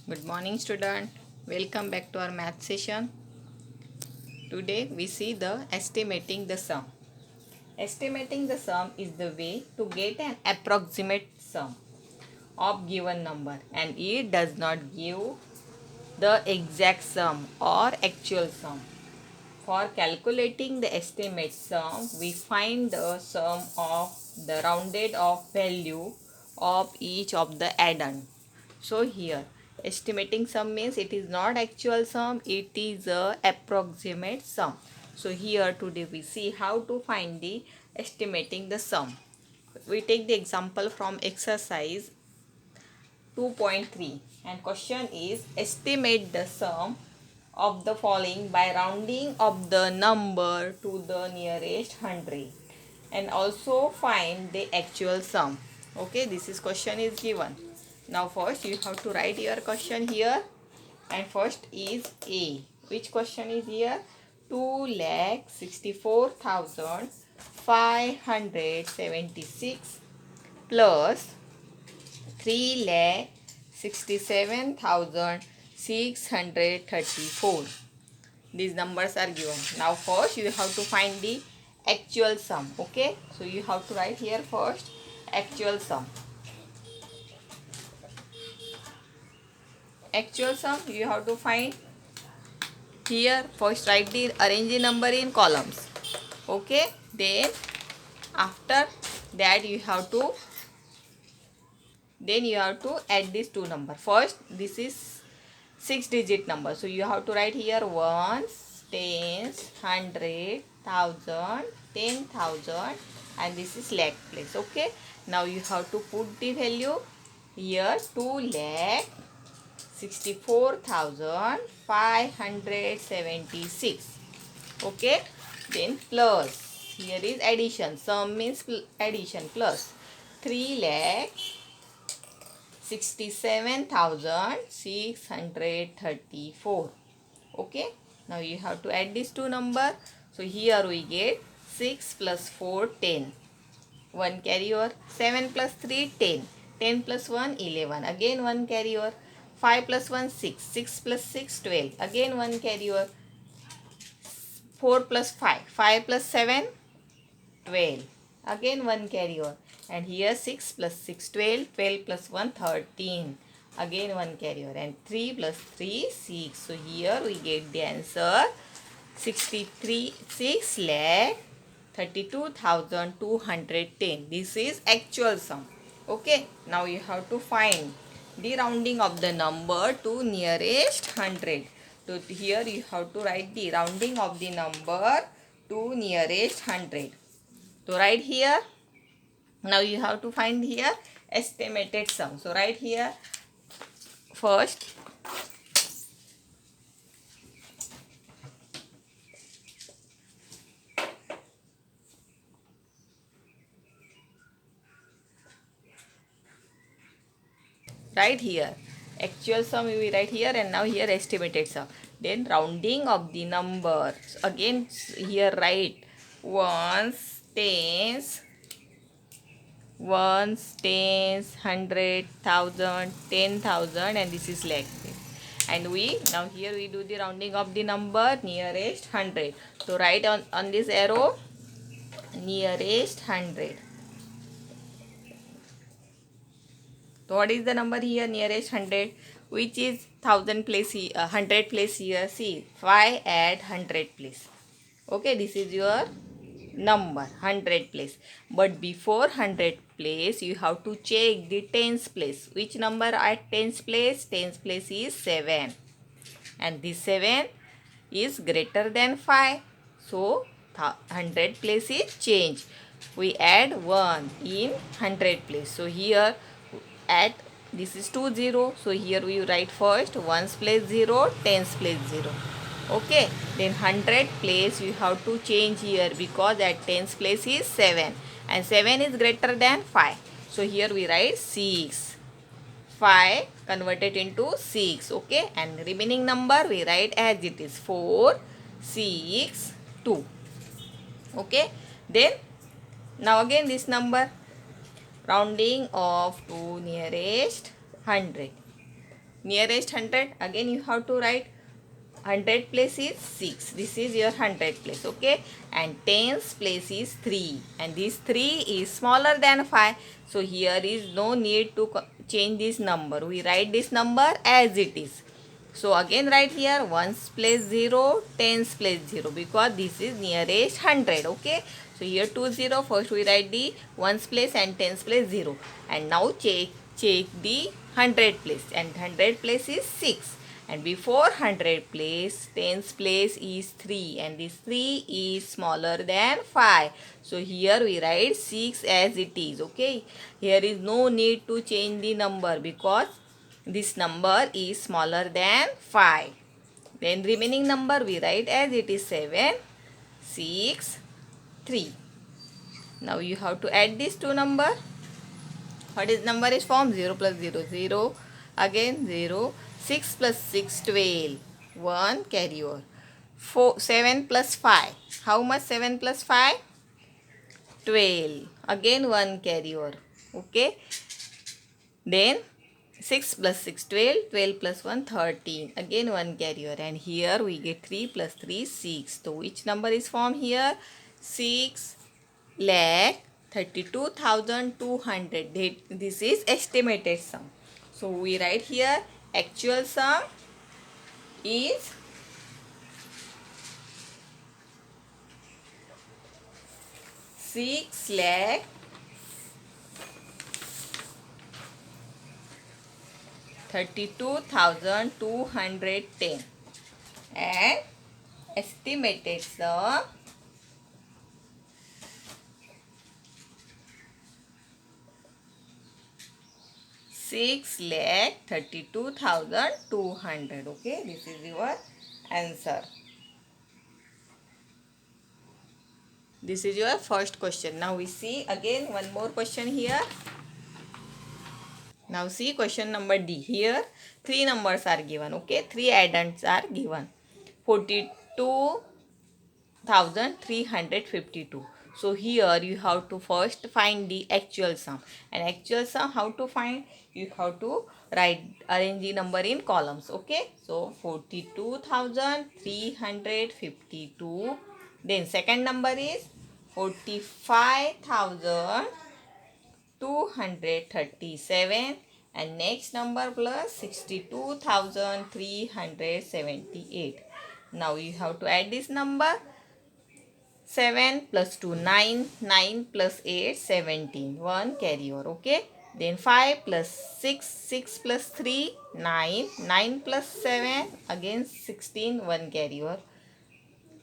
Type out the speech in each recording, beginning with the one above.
Good morning, student. Welcome back to our math session. Today we see the estimating the sum. Estimating the sum is the way to get an approximate sum of given number, and it does not give the exact sum or actual sum. For calculating the estimate sum, we find the sum of the rounded off value of each of the add-on. So here, estimating sum means it is not actual sum, it is a approximate sum. So here today we see how to find the estimating the sum. We take the example from exercise 2.3, and question is estimate the sum of the following by rounding of the number to the nearest hundred, and also find the actual sum. Okay, this is question is given. Now first you have to write your question here, and first is A. Which question is here? 2,64,576 plus 3,67,634. These numbers are given. Now first you have to find the actual sum. Okay, so you have to write here first actual sum. Actual sum you have to find here. First write the arrange the number in columns. Okay, then after that you have to add these two number. First this is 6-digit number, so you have to write here ones, tens, hundred, thousand, 10,000, and this is lakh place. Okay, now you have to put the value here 2,64,576. Okay, then plus here is addition. Sum means addition plus 3,67,634. Okay, now you have to add these two number. So here we get 6 plus 4 10, 1 carry over, 7 plus 3 10, 10 plus 1 11, again 1 carry over, 5 plus 1 6, 6 plus 6 12, again 1 carry over, 4 plus 5, 5 plus 7 12, again 1 carry over, and here 6 plus 6 12, 12 plus 1 13, again 1 carry over, and 3 plus 3 6. So here we get the answer 6 lakh 32,210. This is actual sum. Okay, now you have to find the rounding of the number to nearest hundred. So here you have to write the rounding of the number to nearest hundred. So write here. Now you have to find here estimated sum. So write here first right here actual sum we will write here, and now here estimated sum. Then rounding of the numbers, again here write ones, tens, hundred, thousand, 10,000, and this is lakh. And we now here we do the rounding of the number nearest hundred. So write on this arrow nearest hundred. So what is the number here nearest hundred, which is 1,000 place here, 100 place here. See, 5 add 100 place. Okay, this is your number 100 place. But before 100 place, you have to check the tens place. Which number at tens place? Tens place is 7, and this 7 is greater than 5. So 100 place is change. We add 1 in 100 place. So here at this is 20. So here we write first ones place 0, tens place 0. Okay, then 100 place you have to change here, because at tens place is 7, and 7 is greater than 5. So here we write 6. 5 converted into 6. Okay, and remaining number we write as it is 4, 6, 2. Okay, then now again this number rounding off to nearest hundred. nearest 100, again you have to write 100 place is 6. This is your 100 place, okay? And tens place is 3. And this 3 is smaller than 5. So here is no need to change this number. We write this number as it is. So again write here ones place 0, tens place 0, because this is nearest 100, okay? So here 20, first we write the ones place and tens place 0. And now check the 100 place, and 100 place is 6. And before 100 place, tens place is 3, and this 3 is smaller than 5. So here we write 6 as it is, okay? Here is no need to change the number because this number is smaller than 5. Then remaining number we write as it is 7, 6, 3. Now you have to add these two number. What is number is formed? 0 plus 0, 0. Again 0. 6 plus 6, 12. 1 carry over. 7 plus 5. How much 7 plus 5? 12. Again 1 carry over. Okay. Then 6 plus 6, 12. 12 plus 1, 13. Again 1 carry over. And here we get 3 plus 3, 6. So which number is formed here? 6 lakh 32,200. This is estimated sum. So we write here actual sum is 6 lakh 32,210, and estimated sum six lakh 32,200. Okay, this is your answer. This is your first question. Now we see again one more question here. Now see question number D. Here 3 numbers are given. Okay, 3 addends are given. 42,352. So here you have to first find the actual sum. And actual sum how to find? You have to arrange the number in columns. Okay, so 42,352. Then second number is 45,237, and next number plus 62,378. Now you have to add this number. 7 plus 2, 9. 9 plus 8, 17. 1 carry over. Okay. Then 5 plus 6. 6 plus 3, 9. 9 plus 7. Again 16. 1 carry over.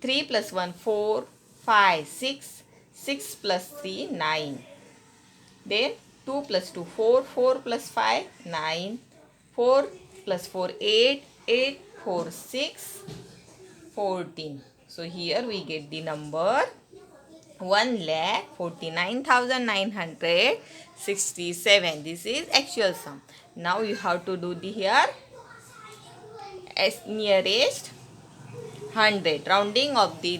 3 plus 1, 4. 5, 6. 6 plus 3, 9. Then 2 plus 2, 4. 4 plus 5, 9. 4 plus 4, 8. 8, 4, 6. 14. So here we get the number 1,49,967. This is actual sum. Now you have to do the here as nearest 100. Rounding of the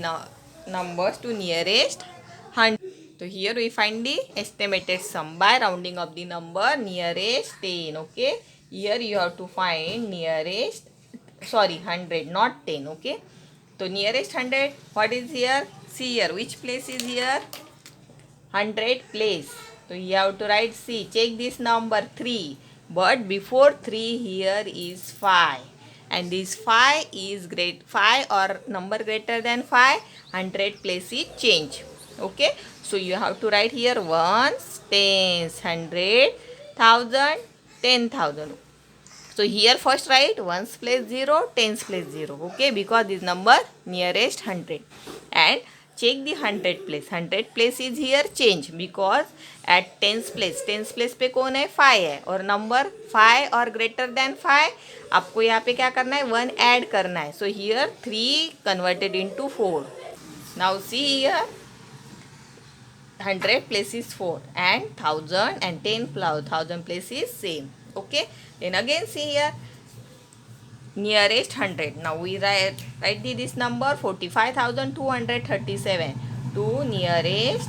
numbers to nearest 100. So here we find the estimated sum by rounding of the number nearest 10. Okay. Here you have to find nearest, 100, not 10. Okay. So nearest 100, what is here? See here, which place is here? 100 place. So you have to write C. Check this number 3. But before 3 here is 5. And this 5 is 5 or number greater than 5. 100 place is change. Okay. So you have to write here ones, tens, 100, 1,000, 10,000. So here first write ones place 0, tens place 0. Okay, because this number nearest 100. And check the 100 place. 100 place is here change because at tens place पे कौन है? 5 है. और number 5 or greater than 5 आपको यहाँ पे क्या करना है? 1 add करना है. So here 3 converted into 4. Now see here 100 place is 4 and 1,000 and 10,000 place is same. Okay. Then again see here nearest 100. Now we write this number 45,237 to nearest,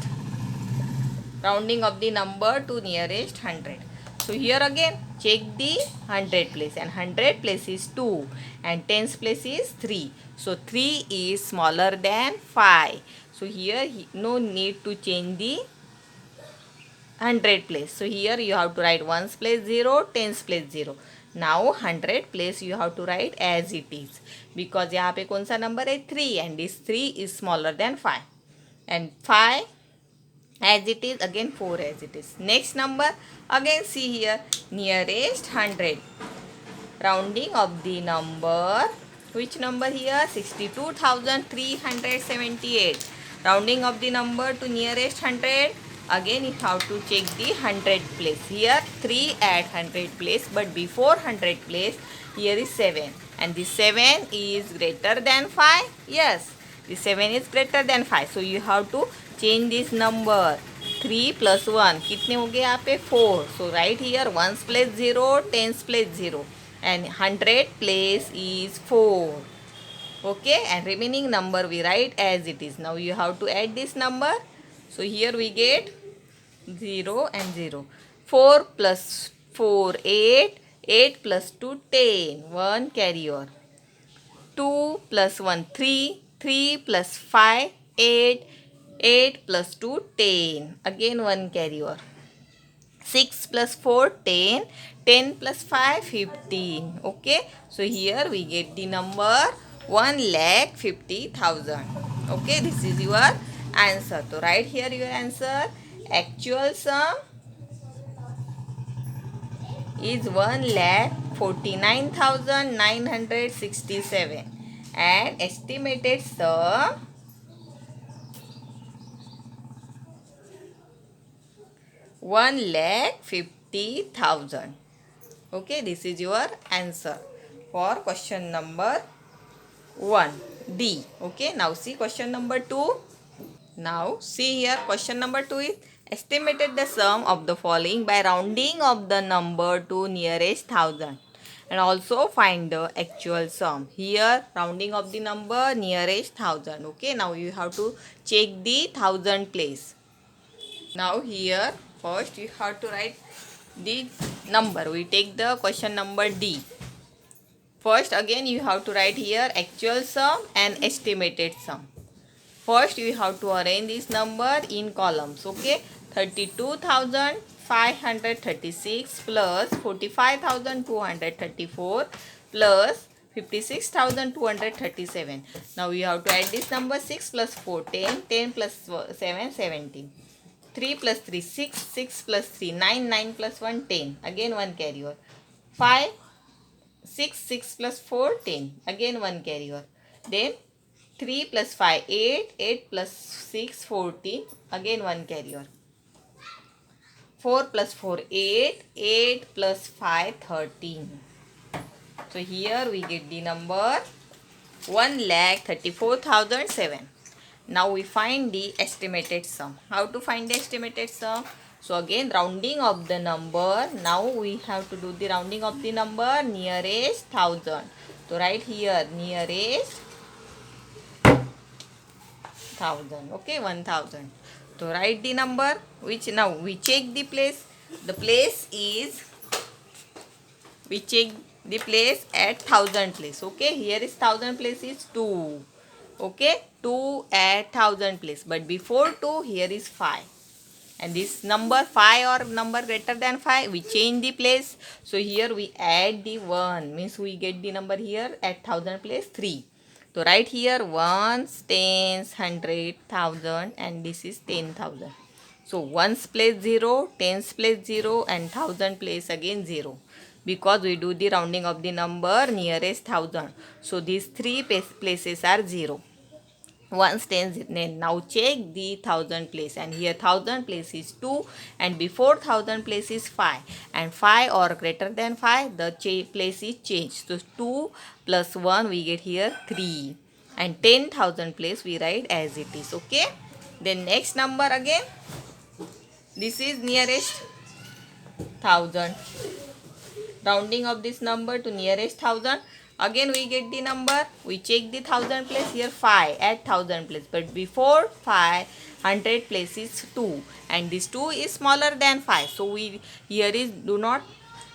rounding of the number to nearest 100. So here again check the 100 place, and 100 place is 2 and tens place is 3. So 3 is smaller than 5. So here no need to change the 100 place. So here you have to write ones place 0, tens place 0. Now 100 place you have to write as it is, because यहाँ पे कौन सा number है 3 and this 3 is smaller than 5, and 5 as it is, again 4 as it is. Next number, again see here, nearest 100, rounding of the number, which number here, 62,378, rounding of the number to nearest 100. Again you have to check the 100 place. Here 3 at 100 place, but before 100 place here is 7, and this 7 is greater than 5. Yes, the 7 is greater than 5. So you have to change this number. 3 plus 1 कितने हो गए यहाँ पे 4. So right here ones place 0, tens place 0, and 100 place is 4. Okay, and remaining number we write as it is. Now you have to add this number. So here we get 0 and 0. 4 plus 4 8, 8 plus 2 10, 1 carry over. 2 plus 1 3, 3 plus 5 8, 8 plus 2 10, again 1 carry over. 6 plus 4 10, 10 plus 5 15. Okay, so here we get the number 1,50,000. Okay, this is your answer. So write here your answer. Actual sum is 1,49,967, and estimated sum 1,50,000. Okay, this is your answer for question number 1 D. Okay, now see question number 2. Now see here, question number 2 is estimated the sum of the following by rounding of the number to nearest thousand, and also find the actual sum. Here rounding of the number nearest thousand. Okay, now you have to check the thousand place. Now here first you have to write the number. We take the question number D. First again you have to write here actual sum and estimated sum. First you have to arrange this number in columns. Okay, 32,536 plus 45,234 plus 56,237. Now you have to add this number. 6 plus 4 10, 10 plus 7 17, 3 plus 3 6, 6 plus 3 9, 9 plus 1 10, again 1 carry over. 5 6, 6 plus 4 10, again 1 carry over. Then 3 plus 5 8, 8 plus 6 14, again 1 carry over. 4 plus 4 8, 8 plus 5 13. So here we get the number 1,34,007. Now we find the estimated sum. How to find the estimated sum? So again rounding of the number. Now we have to do the rounding of the number nearest thousand. So right here nearest thousand. Okay, 1,000. So write the number, which now we check the place. The place is, we check the place at thousand place. Okay, here is thousand place is 2. Okay, 2 at thousand place, but before 2 here is 5, and this number 5 or number greater than 5 we change the place. So here we add the 1, means we get the number here at thousand place 3. So right here ones, tens, hundred, thousand, and this is 10,000. So ones place 0, tens place 0, and thousand place again 0, because we do the rounding of the number nearest thousand. So these 3 places are 0. Ones, tens, now check the thousand place, and here thousand place is 2, and before thousand place is 5, and 5 or greater than 5 the place is changed. So 2 plus 1 we get here 3, and 10,000 place we write as it is. Okay, then next number again, this is nearest thousand. Rounding of this number to nearest thousand. Again we get the number, we check the thousand place. Here 5 at thousand place, but before 5 100 place is 2, and this 2 is smaller than 5. So we here is do not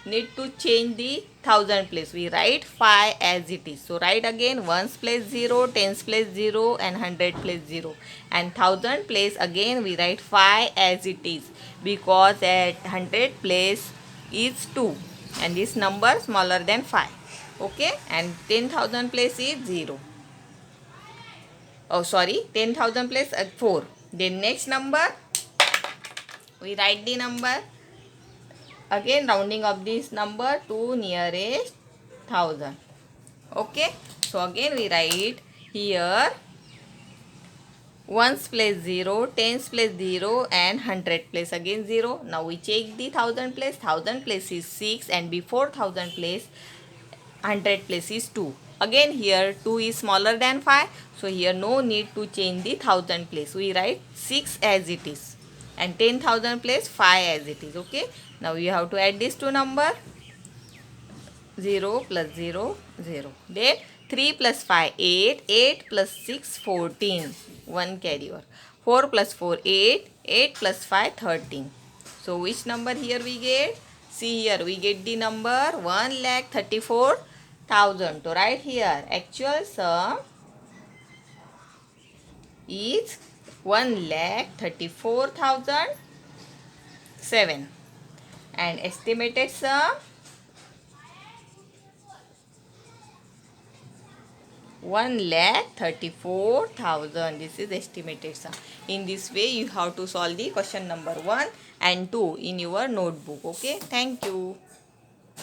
need to change the thousand place. We write 5 as it is. So write again, ones place 0, tens place 0 and hundred place 0. And thousand place again we write 5 as it is, because at hundred place is 2 and this number smaller than 5. Okay, and 10,000 place is 0. Oh sorry, 10,000 place 4. Then next number, we write the number. Again rounding up this number to nearest 1000. Okay, so again we write here ones place 0, tens place 0 and hundred place again 0. Now we check the thousand place. Thousand place is 6 and before thousand place hundred place is 2. Again here 2 is smaller than 5. So here no need to change the thousand place. We write 6 as it is. And 10,000 place 5 as it is. Okay. Now you have to add these two number. 0 plus 0, 0. Then 3 plus 5, 8. 8 plus 6, 14. 1 carry over. 4 plus 4, 8. 8 plus 5, 13. So which number here we get? See here we get the number 1,34,000. So right here actual sum is 1,34,007 and estimated sum 1,34,000. This is estimated sum. In this way you have to solve the question number 1 and 2 in your notebook. Okay, thank you.